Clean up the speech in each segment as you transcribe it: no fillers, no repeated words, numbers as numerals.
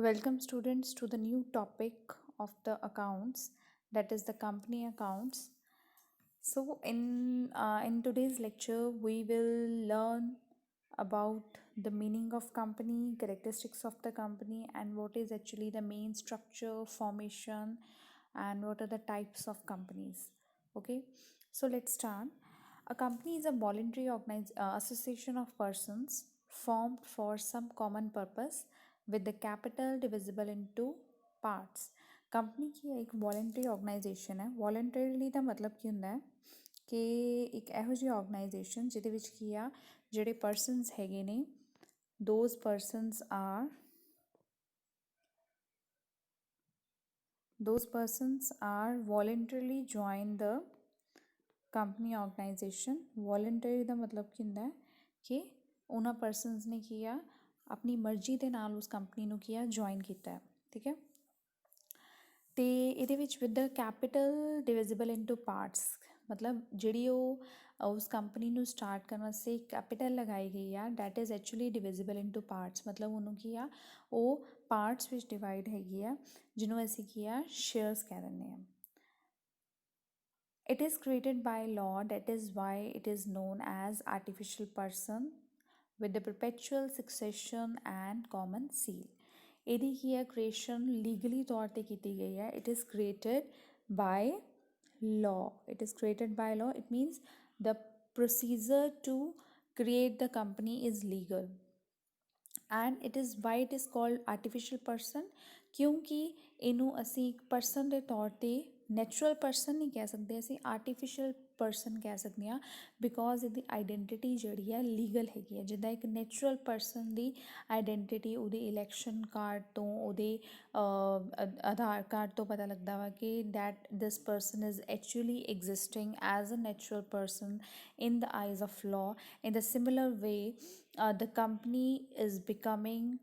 Welcome students to the new topic of the accounts, that is the company accounts. So in today's lecture we will learn about the meaning of company, characteristics of the company, and what is actually the main structure, formation, and what are the types of companies. Okay, so let's start. A company is a voluntary association of persons formed for some common purpose with the capital divisible into parts. Company ਕੀ ਹੈ? ਇੱਕ voluntary organisation ਹੈ। ਵੋਲੰਟਰੀਲੀ ਦਾ ਮਤਲਬ ਕੀ ਹੁੰਦਾ ਹੈ ਕਿ ਇੱਕ ਇਹੋ ਜਿਹੀ ਆਰਗੇਨਾਈਜੇਸ਼ਨ ਜਿਹਦੇ ਵਿੱਚ ਕੀ ਆ, ਜਿਹੜੇ ਪਰਸਨਸ ਹੈਗੇ ਨੇ, those persons are voluntarily join the company organization। Voluntary ਦਾ ਮਤਲਬ ਕੀ ਹੁੰਦਾ ਹੈ ਕਿ ਉਹਨਾਂ ਪਰਸਨਸ ਨੇ ਕੀ ਆ, ਆਪਣੀ ਮਰਜ਼ੀ ਦੇ ਨਾਲ ਉਸ ਕੰਪਨੀ ਨੂੰ ਕੀ ਆ, ਜੁਆਇਨ ਕੀਤਾ ਹੈ। ਠੀਕ ਹੈ, ਅਤੇ ਇਹਦੇ ਵਿੱਚ with the capital divisible into parts, ਮਤਲਬ ਜਿਹੜੀ ਉਹ ਉਸ ਕੰਪਨੀ ਨੂੰ ਸਟਾਰਟ ਕਰਨ ਵਾਸਤੇ ਕੈਪੀਟਲ ਲਗਾਈ ਗਈ ਆ, that is actually divisible into parts. ਮਤਲਬ ਉਹਨੂੰ ਕੀ ਆ, ਉਹ ਪਾਰਟਸ ਵਿੱਚ ਡਿਵਾਈਡ ਹੈਗੀ ਆ, ਜਿਹਨੂੰ ਅਸੀਂ ਕੀ ਆ, ਸ਼ੇਅਰਸ ਕਹਿ ਦਿੰਦੇ ਹਾਂ। It is created by law, that is why it is known as artificial person with the perpetual succession and common seal। ਇਹਦੀ ਕੀ ਹੈ, ਕ੍ਰੀਏਸ਼ਨ ਲੀਗਲੀ ਤੌਰ 'ਤੇ ਕੀਤੀ ਗਈ ਹੈ। It is created by law। It is created by law, it means the procedure to create the company is legal and it is why it is called artificial person, ਕਿਉਂਕਿ ਇਹਨੂੰ ਅਸੀਂ ਇੱਕ person ਦੇ ਤੌਰ 'ਤੇ ਨੈਚੁਰਲ ਪਰਸਨ ਨਹੀਂ ਕਹਿ ਸਕਦੇ, ਅਸੀਂ ਆਰਟੀਫਿਸ਼ੀਅਲ ਪਰਸਨ ਕਹਿ ਸਕਦੇ ਹਾਂ, ਬਿਕੋਜ਼ ਇਹਦੀ ਆਈਡੈਂਟੀਟੀ ਜਿਹੜੀ ਹੈ ਲੀਗਲ ਹੈਗੀ ਹੈ। ਜਿੱਦਾਂ ਇੱਕ ਨੈਚੁਰਲ ਪਰਸਨ ਦੀ ਆਈਡੈਂਟੀਟੀ ਉਹਦੇ ਇਲੈਕਸ਼ਨ ਕਾਰਡ ਤੋਂ, ਉਹਦੇ ਆਧਾਰ ਕਾਰਡ ਤੋਂ ਪਤਾ ਲੱਗਦਾ ਵਾ ਕਿ that this person is actually existing as a natural person in the eyes of law। In the similar way, the company is becoming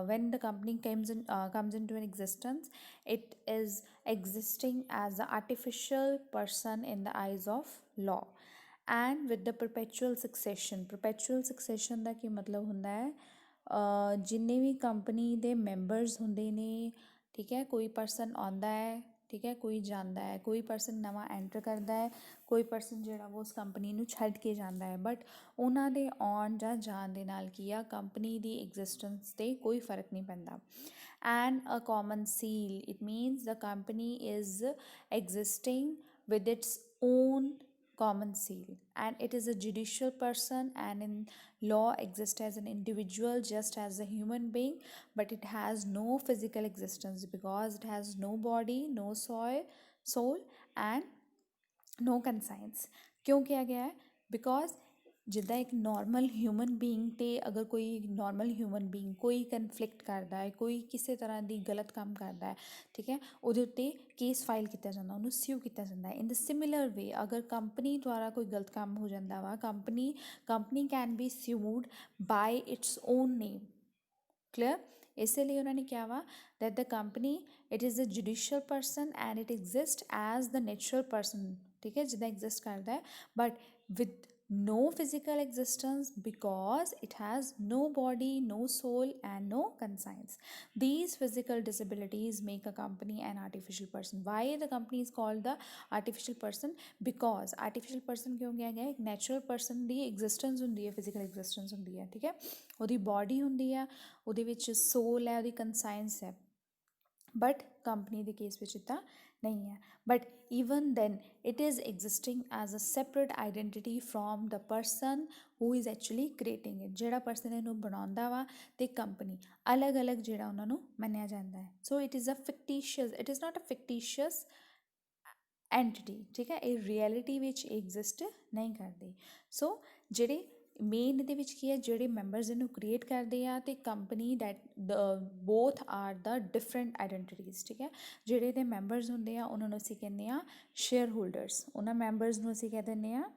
when the company comes into an existence, it is existing as an artificial person in the eyes of law। and with the perpetual succession ਦਾ ਕੀ ਮਤਲਬ ਹੁੰਦਾ ਹੈ, ਜਿੰਨੇ ਵੀ company ਦੇ members ਹੁੰਦੇ ਨੇ, ਠੀਕ ਹੈ, ਕੋਈ ਪਰਸਨ ਆਉਂਦਾ ਹੈ, ਠੀਕ ਹੈ, ਕੋਈ ਜਾਂਦਾ ਹੈ, ਕੋਈ ਪਰਸਨ ਨਵਾਂ ਐਂਟਰ ਕਰਦਾ ਹੈ, ਕੋਈ ਪਰਸਨ ਜਿਹੜਾ ਉਹ ਉਸ ਕੰਪਨੀ ਨੂੰ ਛੱਡ ਕੇ ਜਾਂਦਾ ਹੈ, ਬਟ ਉਹਨਾਂ ਦੇ ਆਉਣ ਜਾਂ ਜਾਣ ਦੇ ਨਾਲ ਕੀ ਆ, ਕੰਪਨੀ ਦੀ ਐਗਜ਼ਿਸਟੈਂਸ 'ਤੇ ਕੋਈ ਫਰਕ ਨਹੀਂ ਪੈਂਦਾ। And a common seal, it means the company is existing with its own common seal, and it is a judicial person and in law exists as an individual just as a human being, but it has no physical existence because it has no body, no soul and no conscience। क्यों किया गया है? Because ਜਿੱਦਾਂ ਇੱਕ normal human being 'ਤੇ ਅਗਰ ਕੋਈ normal human being ਕੋਈ ਕਨਫਲਿਕਟ ਕਰਦਾ ਹੈ, ਕੋਈ ਕਿਸੇ ਤਰ੍ਹਾਂ ਦੀ ਗਲਤ ਕੰਮ ਕਰਦਾ ਹੈ, ਠੀਕ ਹੈ, ਉਹਦੇ ਉੱਤੇ ਕੇਸ ਫਾਈਲ ਕੀਤਾ ਜਾਂਦਾ, ਉਹਨੂੰ ਸਿਊ ਕੀਤਾ ਜਾਂਦਾ ਹੈ। ਇਨ ਦ ਸਿਮਿਲਰ ਵੇ ਅਗਰ ਕੰਪਨੀ ਦੁਆਰਾ ਕੋਈ ਗਲਤ ਕੰਮ ਹੋ ਜਾਂਦਾ ਵਾ, company can be sued by its own name. Clear? ਇਸੇ ਲਈ ਉਹਨਾਂ ਨੇ ਕਿਹਾ ਵਾ that the company it is a judicial person and it exist as the natural person, ਠੀਕ ਹੈ, ਜਿੱਦਾਂ ਐਗਜ਼ਿਸਟ ਕਰਦਾ ਹੈ, but with no physical existence because it has no body, no soul and no conscience। These physical disabilities make a company an artificial person। why the company is called the artificial person? because artificial person ਕਿਉਂ ਕਿਹਾ ਗਿਆ, ਇੱਕ natural person ਦੀ existence ਹੁੰਦੀ ਹੈ, physical existence ਹੁੰਦੀ ਹੈ, ਠੀਕ ਹੈ, ਉਹਦੀ body ਹੁੰਦੀ ਆ, ਉਹਦੇ ਵਿੱਚ soul ਹੈ, ਉਹਦੀ conscience ਹੈ, ਬਟ ਕੰਪਨੀ ਦੇ ਕੇਸ ਵਿੱਚ ਇੱਦਾਂ ਨਹੀਂ ਹੈ। But even then it is existing as a separate identity from the person who is actually creating it. ਜਿਹੜਾ ਪਰਸਨ ਇਹਨੂੰ ਬਣਾਉਂਦਾ ਵਾ ਅਤੇ ਕੰਪਨੀ ਅਲੱਗ ਅਲੱਗ ਜਿਹੜਾ ਉਹਨਾਂ ਨੂੰ ਮੰਨਿਆ ਜਾਂਦਾ ਹੈ। So it is it is not a fictitious entity, ਠੀਕ ਹੈ, ਇਹ ਰਿਐਲਿਟੀ ਵਿੱਚ ਐਗਜ਼ਿਸਟ ਨਹੀਂ ਕਰਦੀ। ਸੋ ਜਿਹੜੇ ਮੇਨ ਇਹਦੇ ਵਿੱਚ ਕੀ ਹੈ, ਜਿਹੜੇ ਮੈਂਬਰਸ ਇਹਨੂੰ ਕ੍ਰੀਏਟ ਕਰਦੇ ਆ ਅਤੇ company that both are the different identities, ਠੀਕ ਹੈ। ਜਿਹੜੇ ਇਹਦੇ ਮੈਂਬਰਸ ਹੁੰਦੇ ਆ ਉਹਨਾਂ ਨੂੰ ਅਸੀਂ ਕਹਿੰਦੇ ਹਾਂ ਸ਼ੇਅਰ ਹੋਲਡਰਸ, ਉਹਨਾਂ ਮੈਂਬਰਸ ਨੂੰ ਅਸੀਂ ਕਹਿ ਦਿੰਦੇ ਹਾਂ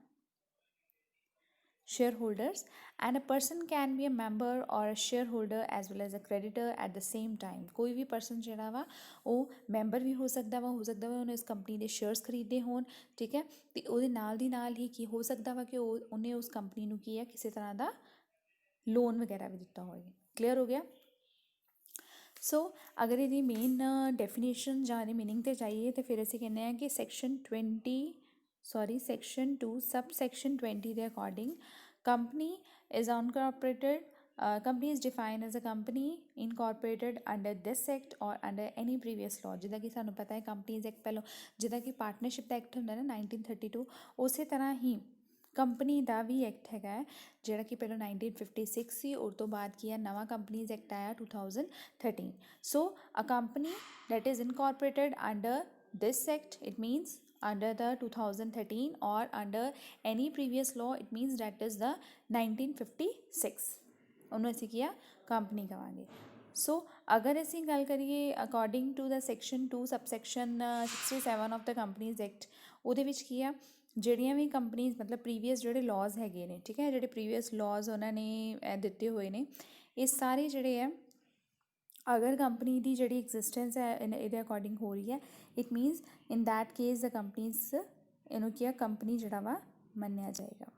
shareholders। and a person can be a member or a shareholder as well as a creditor at the same time। ਕੋਈ ਵੀ ਪਰਸਨ ਜਿਹੜਾ ਵਾ ਉਹ ਮੈਂਬਰ ਵੀ ਹੋ ਸਕਦਾ ਵਾ ਉਹਨੇ ਇਸ ਕੰਪਨੀ ਦੇ ਸ਼ੇਅਰਸ ਖਰੀਦੇ ਹੋਣ, ਠੀਕ ਹੈ, ਅਤੇ ਉਹਦੇ ਨਾਲ ਦੀ ਨਾਲ ਹੀ ਕੀ ਹੋ ਸਕਦਾ ਵਾ ਕਿ ਉਹਨੇ ਉਸ ਕੰਪਨੀ ਨੂੰ ਕੀ ਹੈ, ਕਿਸੇ ਤਰ੍ਹਾਂ ਦਾ ਲੋਨ ਵਗੈਰਾ ਵੀ ਦਿੱਤਾ ਹੋਵੇ। ਕਲੀਅਰ ਹੋ ਗਿਆ? सो अगर ये मेन डेफिनेशन ਜਾਂ ਇਹਦੀ ਮੀਨਿੰਗ 'ਤੇ ਜਾਈਏ ਤਾਂ ਫਿਰ ਅਸੀਂ ਕਹਿੰਦੇ ਹਾਂ ਕਿ ਸੈਕਸ਼ਨ 2 ਸਬ ਸੈਕਸ਼ਨ 20 ਦੇ according company is unincorporated company is defined as a company incorporated under this act or under any previous law ਜਿੱਦਾਂ ਕਿ ਸਾਨੂੰ ਪਤਾ ਹੈ ਕੰਪਨੀਜ਼ ਐਕਟ ਪਹਿਲਾਂ ਜਿੱਦਾਂ ਕਿ ਪਾਰਟਨਰਸ਼ਿਪ ਦਾ ਐਕਟ ਹੁੰਦਾ ਨਾ 1932 ਉਸੇ ਤਰ੍ਹਾਂ ਹੀ ਕੰਪਨੀ ਦਾ ਵੀ ਐਕਟ ਹੈਗਾ ਹੈ ਜਿਹੜਾ ਕਿ ਪਹਿਲਾਂ 1956 ਸੀ ਉਸ ਤੋਂ ਬਾਅਦ ਕੀ ਹੈ ਨਵਾਂ ਕੰਪਨੀਜ਼ ਐਕਟ ਆਇਆ 2013 ਸੋ ਅ company that is incorporated under this act it means under the 2013 or under any previous law it means that is the 1956 ਉਹਨੂੰ ਅਸੀਂ ਕੀ ਆ ਕੰਪਨੀ ਕਹਾਂਗੇ ਸੋ ਅਗਰ ਅਸੀਂ ਗੱਲ ਕਰੀਏ according to the section 2 subsection 67 of the companies act ਉਹਦੇ ਵਿੱਚ ਕੀ ਆ ਜਿਹੜੀਆਂ ਵੀ ਕੰਪਨੀਜ਼ ਮਤਲਬ ਪ੍ਰੀਵੀਅਸ ਜਿਹੜੇ ਲਾਜ਼ ਹੈਗੇ ਨੇ ਠੀਕ ਹੈ ਜਿਹੜੇ ਪ੍ਰੀਵੀਅਸ ਲਾਜ਼ ਉਹਨਾਂ ਨੇ ਦਿੱਤੇ ਹੋਏ ਨੇ ਇਹ ਸਾਰੇ ਜਿਹੜੇ ਆ ਅਗਰ ਕੰਪਨੀ ਦੀ ਜਿਹੜੀ ਐਗਜ਼ਿਸਟੈਂਸ ਹੈ ਇਹਦੇ ਅਕੋਰਡਿੰਗ ਹੋ ਰਹੀ ਹੈ it means in that case the companies ਇਹਨੂੰ ਕੀ ਆ ਕੰਪਨੀ ਜਿਹੜਾ ਵਾ ਮੰਨਿਆ ਜਾਏਗਾ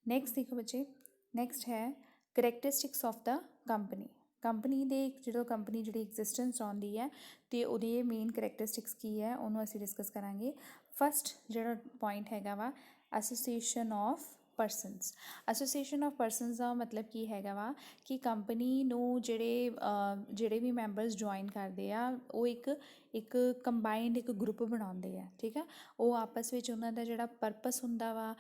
ਨੈਕਸਟ ਦੇਖੋ ਬੱਚੇ ਨੈਕਸਟ ਹੈ ਕਰੈਕਟਰਿਸਟਿਕਸ ਆਫ ਦਾ ਕੰਪਨੀ ਦੇ ਜਦੋਂ ਕੰਪਨੀ ਜਿਹੜੀ ਐਗਜ਼ਿਸਟੈਂਸ ਆਉਂਦੀ ਹੈ ਅਤੇ ਉਹਦੇ ਮੇਨ ਕਰੈਕਟਰਿਸਟਿਕਸ ਕੀ ਹੈ ਉਹਨੂੰ ਅਸੀਂ ਡਿਸਕਸ ਕਰਾਂਗੇ ਫਸਟ ਜਿਹੜਾ ਪੁਆਇੰਟ ਹੈਗਾ ਵਾ ਐਸੋਸੀਏਸ਼ਨ ਆਫ ਪਰਸਨਸ ਦਾ ਮਤਲਬ ਕੀ ਹੈਗਾ ਵਾ ਕਿ ਕੰਪਨੀ ਨੂੰ ਜਿਹੜੇ ਵੀ ਮੈਂਬਰਸ ਜੁਆਇਨ ਕਰਦੇ ਆ ਉਹ ਇੱਕ ਕੰਬਾਈਨਡ ਇੱਕ ਗਰੁੱਪ ਬਣਾਉਂਦੇ ਆ ਠੀਕ ਆ ਉਹ ਆਪਸ ਵਿੱਚ ਉਹਨਾਂ ਦਾ ਜਿਹੜਾ ਪਰਪਸ ਹੁੰਦਾ ਵਾ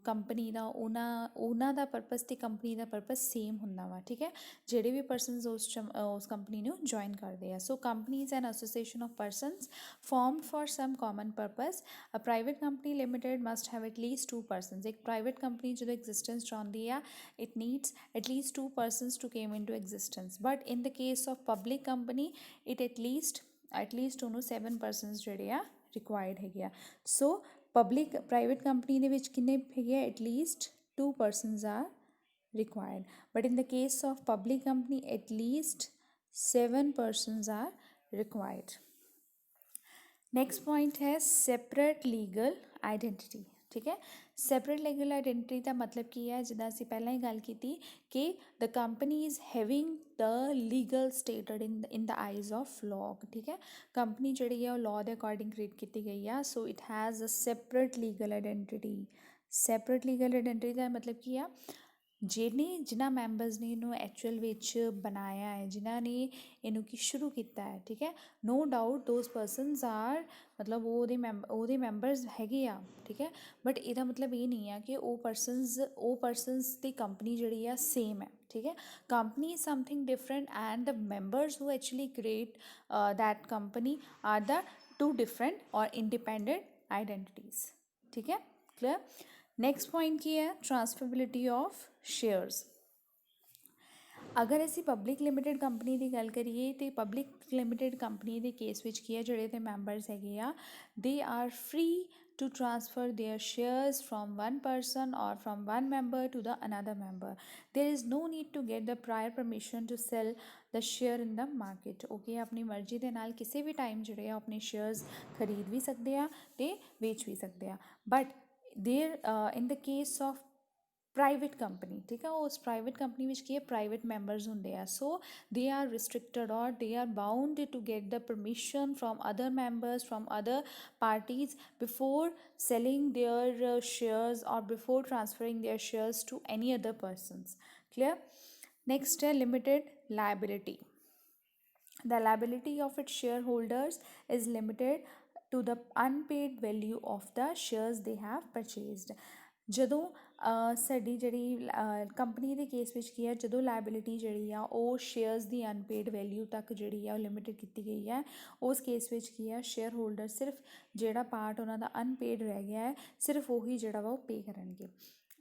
ਕੰਪਨੀ ਦਾ ਉਹਨਾਂ ਦਾ ਪਰਪਸ ਅਤੇ ਕੰਪਨੀ ਦਾ ਪਰਪਸ ਸੇਮ ਹੁੰਦਾ ਵਾ ਠੀਕ ਹੈ ਜਿਹੜੇ ਵੀ ਪਰਸਨਸ ਉਸ ਕੰਪਨੀ ਨੂੰ ਜੁਆਇਨ ਕਰਦੇ ਆ so company is an association of persons formed for some common purpose a private company limited must have at least 2 persons ਇੱਕ ਪ੍ਰਾਈਵੇਟ ਕੰਪਨੀ ਜਦੋਂ ਐਗਜ਼ਿਸਟੈਂਸ ਚਾਹੁੰਦੀ ਆ it needs at least 2 persons to came into existence but in the case of public company it at least ਉਹਨੂੰ 7 persons ਜਿਹੜੇ ਆ required ਹੈਗੇ ਆ ਸੋ private company ਦੇ ਵਿੱਚ ਕਿੰਨੇ ਹੈਗੇ ਆ at least 2 persons are required but in the case of public company at least 7 persons are required next point है separate legal identity ठीक है separate legal identity ਦਾ ਮਤਲਬ ਕੀ ਹੈ ਜਿੱਦਾਂ ਅਸੀਂ ਪਹਿਲਾਂ ਹੀ ਗੱਲ ਕੀਤੀ ਕਿ the company is having the legal status in the eyes of law ਠੀਕ ਹੈ ਕੰਪਨੀ ਜਿਹੜੀ ਹੈ ਉਹ law ਦੇ ਅਕੋਰਡਿੰਗ ਕ੍ਰੀਏਟ ਕੀਤੀ ਗਈ ਆ so it has a separate legal identity ਦਾ ਮਤਲਬ ਕੀ ਆ ਜਿਨ੍ਹਾਂ ਮੈਂਬਰਸ ਨੇ ਇਹਨੂੰ ਐਕਚੁਅਲ ਵਿੱਚ ਬਣਾਇਆ ਹੈ ਜਿਨ੍ਹਾਂ ਨੇ ਇਹਨੂੰ ਕੀ ਸ਼ੁਰੂ ਕੀਤਾ ਹੈ ਠੀਕ ਹੈ no doubt those persons are ਮਤਲਬ ਉਹਦੇ ਮੈਂਬਰਸ ਹੈਗੇ ਆ ਠੀਕ ਹੈ ਬਟ ਇਹਦਾ ਮਤਲਬ ਇਹ ਨਹੀਂ ਆ ਕਿ ਉਹ ਪਰਸਨਸ ਦੀ ਕੰਪਨੀ ਜਿਹੜੀ ਆ ਸੇਮ ਹੈ ਠੀਕ ਹੈ company is something different and the members who actually create that company are the 2 different ਔਰ ਇੰਡੀਪੈਂਡੈਂਟ ਆਈਡੈਂਟੀਜ਼ ਠੀਕ ਹੈ ਕਲੀਅਰ ਨੈਕਸਟ ਪੁਆਇੰਟ ਕੀ ਹੈ ਟਰਾਂਸਫਰਬਿਲਿਟੀ ਆਫ ਸ਼ੇਅਰਸ ਅਗਰ ਅਸੀਂ ਪਬਲਿਕ ਲਿਮਿਟਿਡ ਕੰਪਨੀ ਦੀ ਗੱਲ ਕਰੀਏ ਤਾਂ ਪਬਲਿਕ ਲਿਮਿਟਿਡ ਕੰਪਨੀ ਦੇ ਕੇਸ ਵਿੱਚ ਕੀ ਹੈ ਜਿਹੜੇ ਤੇ ਮੈਂਬਰਸ ਹੈਗੇ ਆ they are free to transfer their shares from one person or from one member to the another member there is no need to get the prior permission to sell the share in the market okay ਆਪਣੀ ਮਰਜ਼ੀ ਦੇ ਨਾਲ ਕਿਸੇ ਵੀ time ਜਿਹੜੇ ਆ ਆਪਣੇ shares ਖਰੀਦ ਵੀ ਸਕਦੇ ਆ ਤੇ ਵੇਚ ਵੀ ਸਕਦੇ ਆ but there in the case of private company ठीक है उस प्राइवेट कंपनी ਵਿੱਚ ਕੀ ਹੈ ਪ੍ਰਾਈਵੇਟ ਮੈਂਬਰਸ ਹੁੰਦੇ ਆ ਸੋ they are restricted or they are bound to get the permission from other members from other parties before selling their shares or before transferring their shares to any other persons clear next है limited liability the liability of its shareholders is limited to the unpaid value of the shares they have purchased ਜਦੋਂ ਸਾਡੀ ਜਿਹੜੀ company ਦੇ case ਵਿੱਚ ਕੀ ਹੈ ਜਦੋਂ liability ਜਿਹੜੀ ਆ ਉਹ ਸ਼ੇਅਰਸ ਦੀ ਅਨਪੇਡ ਵੈਲਿਊ ਤੱਕ ਜਿਹੜੀ ਆ ਉਹ ਲਿਮਿਟਡ ਕੀਤੀ ਗਈ ਹੈ ਉਸ ਕੇਸ ਵਿੱਚ ਕੀ ਹੈ ਸ਼ੇਅਰ ਹੋਲਡਰ ਸਿਰਫ ਜਿਹੜਾ ਪਾਰਟ ਉਹਨਾਂ ਦਾ ਅਨਪੇਡ ਰਹਿ ਗਿਆ ਹੈ ਸਿਰਫ ਉਹੀ ਜਿਹੜਾ ਵਾ ਉਹ ਪੇ ਕਰਨਗੇ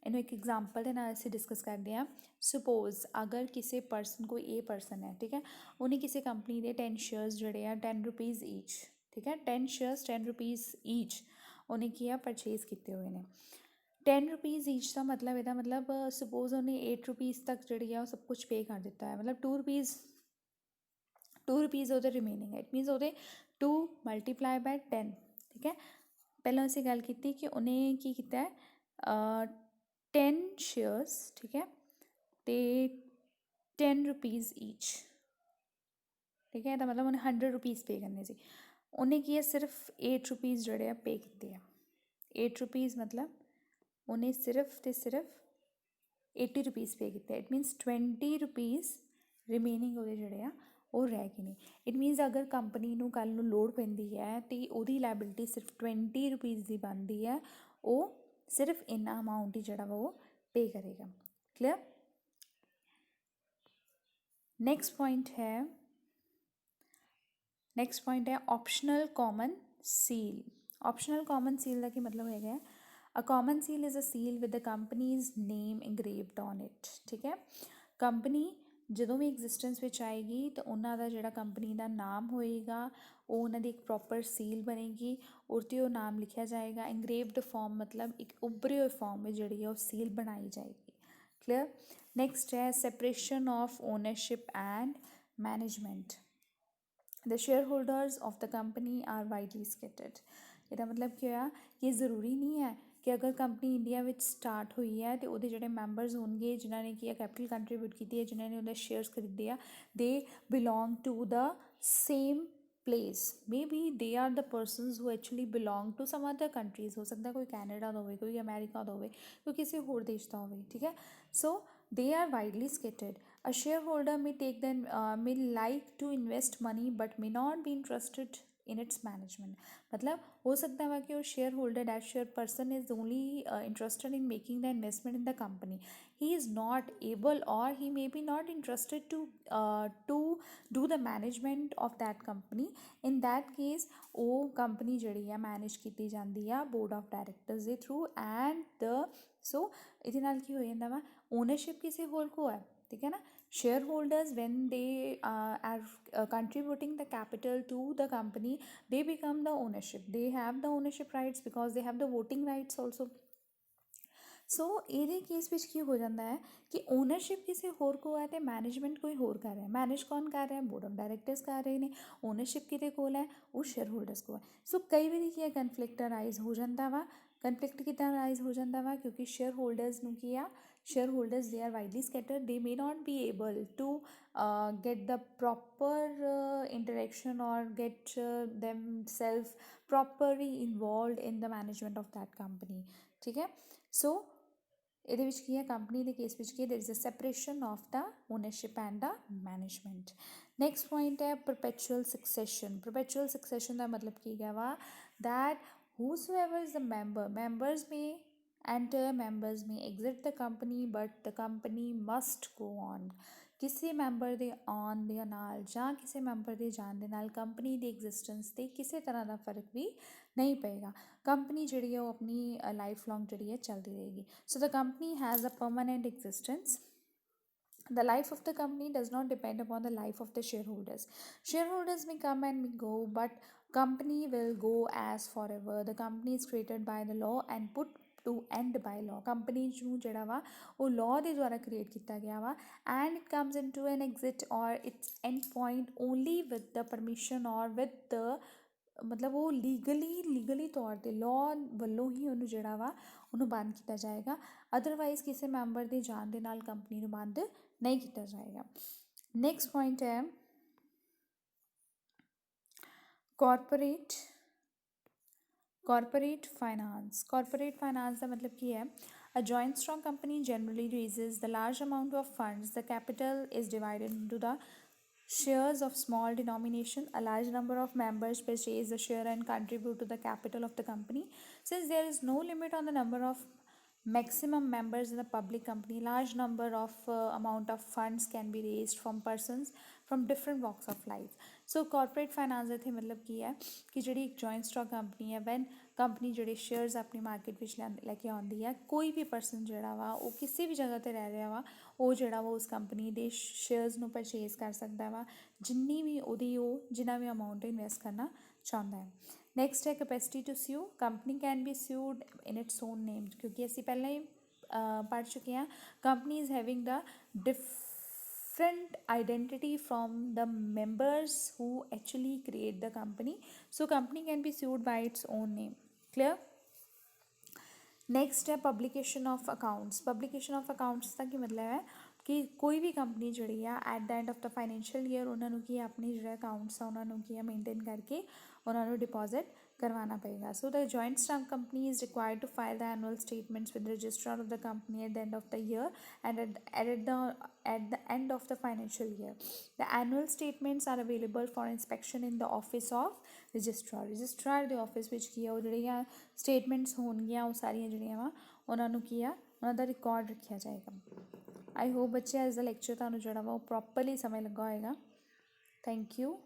ਇਹਨੂੰ ਇੱਕ ਐਗਜ਼ਾਮਪਲ ਦੇ ਨਾਲ ਅਸੀਂ ਡਿਸਕਸ ਕਰਦੇ ਹਾਂ ਸਪੋਜ਼ ਅਗਰ ਕਿਸੇ ਪਰਸਨ ਕੋਈ ਏ ਪਰਸਨ ਹੈ ਠੀਕ ਹੈ ਉਹਨੇ ਕਿਸੇ ਕੰਪਨੀ ਦੇ 10 ਸ਼ੇਅਰਸ ਜਿਹੜੇ ਆ 10 ਰੁਪੀਜ਼ ਈਚ ਠੀਕ ਹੈ 10 ਸ਼ੇਅਰਸ 10 ਰੁਪੀਜ਼ ਈਚ ਉਹਨੇ ਕੀ ਆ ਪਰਚੇਜ਼ ਕੀਤੇ ਹੋਏ ਨੇ 10 ਰੁਪੀਜ਼ ਈਚ ਦਾ ਮਤਲਬ ਇਹਦਾ ਮਤਲਬ ਸਪੋਜ਼ ਉਹਨੇ 8 ਰੁਪੀਜ਼ ਤੱਕ ਜਿਹੜੀ ਆ ਉਹ ਸਭ ਕੁਝ ਪੇ ਕਰ ਦਿੱਤਾ ਹੈ ਮਤਲਬ 2 ਰੁਪੀਜ਼ ਉਹਦੇ ਰਿਮੇਨਿੰਗ ਹੈ ਇਟ ਮੀਨਸ ਉਹਦੇ 2 ਮਲਟੀਪਲਾਈ ਬਾਈ 10 ਠੀਕ ਹੈ ਪਹਿਲਾਂ ਅਸੀਂ ਗੱਲ ਕੀਤੀ ਕਿ ਉਹਨੇ ਕੀ ਕੀਤਾ ਹੈ 10 ਸ਼ੇਅਰਸ ਠੀਕ ਹੈ ਅਤੇ 10 रुपीज़ ईच, ठीक है। तो मतलब उन्हें 100 रुपीज़ पे करने सी, उन्हें की है सिर्फ 8 रुपीज़ जोड़े पे किए हैं। 8 रुपीज़ मतलब उन्हें सिर्फ तो सिर्फ 80 रुपीज़ पे किए। इट मीनस 20 रुपीज़ रिमेनिंग वो जोड़े आ वो रह गए नहीं। इट मीनस अगर कंपनी ਨੂੰ ਕੱਲ੍ਹ ਨੂੰ ਲੋੜ ਪੈਂਦੀ ਹੈ तो ਉਹਦੀ ਲਾਇਬਿਲਿਟੀ सिर्फ 20 रुपीज़ ਦੀ ਬਣਦੀ ਹੈ, ਉਹ सिर्फ इन्ना अमाउंट ही ਜਿਹੜਾ ਵਾ ਉਹ पे करेगा। क्लियर। नेक्स्ट पॉइंट है optional common seal. Optional common seal का की मतलब है a common seal is a seal with the companies name engraved on it, ठीक है। कंपनी ਜਦੋਂ ਵੀ ਐਗਜ਼ਿਸਟੈਂਸ ਵਿੱਚ ਆਏਗੀ ਤਾਂ ਉਹਨਾਂ ਦਾ ਜਿਹੜਾ ਕੰਪਨੀ ਦਾ ਨਾਮ ਹੋਏਗਾ ਉਹ ਉਹਨਾਂ ਦੀ ਇੱਕ ਪ੍ਰੋਪਰ ਸੀਲ ਬਣੇਗੀ, ਔਰ 'ਤੇ ਉਹ ਨਾਮ ਲਿਖਿਆ ਜਾਏਗਾ। ਇੰਗਰੇਵਡ ਫਾਰਮ ਮਤਲਬ ਇੱਕ ਉੱਭਰੇ ਹੋਏ ਫਾਰਮ ਵਿੱਚ ਜਿਹੜੀ ਹੈ ਉਹ ਸੀਲ ਬਣਾਈ ਜਾਏਗੀ। ਕਲੀਅਰ। ਨੈਕਸਟ ਹੈ separation of ownership and management. The shareholders of the company are widely scattered. ਇਹਦਾ मतलब ਕੀ ਹੋਇਆ ਕਿ ਜ਼ਰੂਰੀ ਨਹੀਂ ਹੈ ਕਿ ਅਗਰ ਕੰਪਨੀ ਇੰਡੀਆ ਵਿੱਚ ਸਟਾਰਟ ਹੋਈ ਹੈ ਤਾਂ ਉਹਦੇ ਜਿਹੜੇ ਮੈਂਬਰਸ ਹੋਣਗੇ ਜਿਨ੍ਹਾਂ ਨੇ ਕੀ ਹੈ ਕੈਪੀਟਲ ਕੰਟਰੀਬਿਊਟ ਕੀਤੀ ਹੈ, ਜਿਨ੍ਹਾਂ ਨੇ ਉਹਦੇ ਸ਼ੇਅਰਸ ਖਰੀਦੇ ਆ, they belong to the same place, maybe they are the persons who actually belong to some other countries। हो सकता है कोई कैनेडा ਦਾ ਹੋਵੇ, ਕੋਈ ਅਮਰੀਕਾ ਦਾ ਹੋਵੇ, ਕੋਈ ਕਿਸੇ ਹੋਰ ਦੇਸ਼ ਦਾ ਹੋਵੇ, ਠੀਕ ਹੈ। so they are widely scattered। a shareholder may take them may like to invest money but may not be interested in its management। मतलब हो सकता है कि वो share holder that share person is only interested in making the investment in the company, he is not able or he may be not interested to do the management of that company। in that case ਉਹ company ਜਿਹੜੀ ਆ manage ਕੀਤੀ ਜਾਂਦੀ ਆ board of directors ਦੇ through and the ਸੋ ਇਹਦੇ ਨਾਲ ਕੀ ਹੋ ਜਾਂਦਾ ਵਾ ਓਨਰਸ਼ਿਪ ਕਿਸੇ ਹੋਰ ਕੋ ਹੈ, ठीक है ना। Share holders when they are contributing the capital to the company they become the ownership, they have the ownership rights because they have the voting rights also। ਸੋ ਇਹਦੇ ਕੇਸ ਵਿੱਚ ਕੀ ਹੋ ਜਾਂਦਾ ਹੈ ਕਿ ਓਨਰਸ਼ਿਪ ਕਿਸੇ ਹੋਰ ਕੋ ਹੈ ਅਤੇ ਮੈਨੇਜਮੈਂਟ ਕੋਈ ਹੋਰ ਕਰ ਰਿਹਾ। ਮੈਨੇਜ ਕੌਣ ਕਰ ਰਿਹਾ? ਬੋਰਡ ਆਫ ਡਾਇਰੈਕਟਰਸ ਕਰ ਰਹੇ ਨੇ। ਓਨਰਸ਼ਿਪ ਕਿਹਦੇ ਕੋਲ ਹੈ? ਉਹ ਸ਼ੇਅਰ ਹੋਲਡਰਸ ਕੋਲ ਹੈ। ਸੋ ਕਈ ਵਾਰੀ ਕੀ ਹੈ ਕਨਫਲਿਕਟ ਅਰਾਈਜ਼ ਹੋ ਜਾਂਦਾ ਵਾ। ਕਨਫਲਿਕਟ ਕਿੱਦਾਂ ਅਰਾਈਜ਼ ਹੋ ਜਾਂਦਾ ਵਾ ਕਿਉਂਕਿ ਸ਼ੇਅਰ ਹੋਲਡਰਸ ਨੂੰ ਕੀ ਆ share holders they are widely scattered, they may not be able to get the proper interaction or get themselves properly involved in the management of that company, ठीक है। so ਇਹਦੇ ਵਿੱਚ ਕੀ ਹੈ ਕੰਪਨੀ ਦੇ case ਵਿੱਚ ਕੀ there is a separation of the ownership and the management. Next point है perpetual succession. Perpetual succession का मतलब की है वा that whosoever is the members may enter, members may exit the company but the company must go on। ਕਿਸੇ member ਦੇ ਆਉਣ ਦੇ ਨਾਲ ਜਾਂ ਕਿਸੇ ਮੈਂਬਰ ਦੇ ਜਾਣ ਦੇ ਨਾਲ ਕੰਪਨੀ ਦੀ ਐਗਜ਼ਿਸਟੈਂਸ 'ਤੇ ਕਿਸੇ ਤਰ੍ਹਾਂ ਦਾ ਫਰਕ ਵੀ ਨਹੀਂ ਪਏਗਾ। ਕੰਪਨੀ ਜਿਹੜੀ ਹੈ ਉਹ ਆਪਣੀ ਲਾਈਫ ਲੌਂਗ ਜਿਹੜੀ ਹੈ ਚੱਲਦੀ ਰਹੇਗੀ। So the company has a permanent existence. The life of the company does not depend upon the life of the shareholders। Shareholders may come and may go but company will go as forever। The company is created by the law and put to end by law। Company ਨੂੰ ਜਿਹੜਾ ਵਾ ਉਹ law ਦੇ ਦੁਆਰਾ create ਕੀਤਾ ਗਿਆ ਵਾ and it comes into an exit or its end point only with the permission or with the ਮਤਲਬ ਉਹ ਲੀਗਲੀ ਤੌਰ 'ਤੇ ਲਾਅ ਵੱਲੋਂ ਹੀ ਉਹਨੂੰ ਜਿਹੜਾ ਵਾ ਉਹਨੂੰ ਬੰਦ ਕੀਤਾ ਜਾਏਗਾ। ਅਦਰਵਾਈਜ਼ ਕਿਸੇ ਮੈਂਬਰ ਦੇ ਜਾਣ ਦੇ ਨਾਲ ਕੰਪਨੀ ਨੂੰ ਬੰਦ नहीं किया जाएगा। नेक्स्ट पॉइंट है कॉरपोरेट फाइनेंस। कॉरपोरेट फाइनेंस का मतलब की है a joint stock company generally raises the large amount of funds। the capital is divided into the shares of small denomination। a large number of members purchase the share and contribute to the capital of the company। since there is no limit on the number of maximum members in the public company, large number of amount of funds can be raised from persons from different walks of life। so corporate finance ਇੱਥੇ ਮਤਲਬ ਕੀ ਹੈ ਕਿ ਜਿਹੜੀ ਇੱਕ joint stock company ਹੈ van company ਜਿਹੜੇ shares ਆਪਣੀ market ਵਿੱਚ ਲੈ ਕੇ ਆਉਂਦੀ ਹੈ ਕੋਈ ਵੀ ਪਰਸਨ ਜਿਹੜਾ ਵਾ ਉਹ ਕਿਸੇ ਵੀ ਜਗ੍ਹਾ 'ਤੇ ਰਹਿ ਰਿਹਾ ਵਾ ਉਹ ਜਿਹੜਾ ਵਾ ਉਸ ਕੰਪਨੀ ਦੇ ਸ਼ੇਅਰਸ ਨੂੰ ਪਰਚੇਜ਼ ਕਰ ਸਕਦਾ ਵਾ ਜਿੰਨੀ ਵੀ ਉਹਦੀ ਉਹ ਜਿੰਨਾ ਵੀ ਅਮਾਊਂਟ ਇਨਵੈਸਟ ਕਰਨਾ ਚਾਹੁੰਦਾ ਹੈ। नेक्स्ट है capacity to sue. Company can be sued in its own name क्योंकि असी पहले ही पढ़ चुके हैं company is having the different identity from the members who actually create the company। so company can be sued by its own name। clear। Next है publication of accounts. Publication of accounts का की मतलब है ਕਿ ਕੋਈ ਵੀ company ਜਿਹੜੀ ਆ at the end of the financial year ਉਹਨਾਂ ਨੂੰ ਕੀ ਆਪਣੀ ਜਿਹੜਾ ਅਕਾਊਂਟਸ ਆ ਉਹਨਾਂ ਨੂੰ ਕੀ ਆ ਮੇਨਟੇਨ ਕਰਕੇ ਉਹਨਾਂ ਨੂੰ ਡਿਪੋਜ਼ਿਟ ਕਰਵਾਉਣਾ ਪਏਗਾ। So the joint staff company is required to file the annual statements with registrar of the company at the end of the year end at the end of the financial year. The annual statements are available for inspection in the office of registrar. Registrar ਦੇ office ਵਿੱਚ ਕੀ ਆ ਉਹ ਜਿਹੜੀਆਂ statements ਹੋਣਗੀਆਂ ਉਹ ਸਾਰੀਆਂ ਜਿਹੜੀਆਂ ਵਾ ਉਹਨਾਂ ਨੂੰ ਕੀ ਆ ਉਹਨਾਂ ਦਾ ਰਿਕਾਰਡ ਰੱਖਿਆ ਜਾਏਗਾ। ਆਈ ਹੋਪ ਬੱਚੇ ਅੱਜ ਦਾ ਲੈਕਚਰ ਤੁਹਾਨੂੰ ਜਿਹੜਾ ਵਾ ਉਹ ਪ੍ਰੋਪਰਲੀ ਸਮਝ ਲੱਗਾ ਹੋਏਗਾ। Thank you.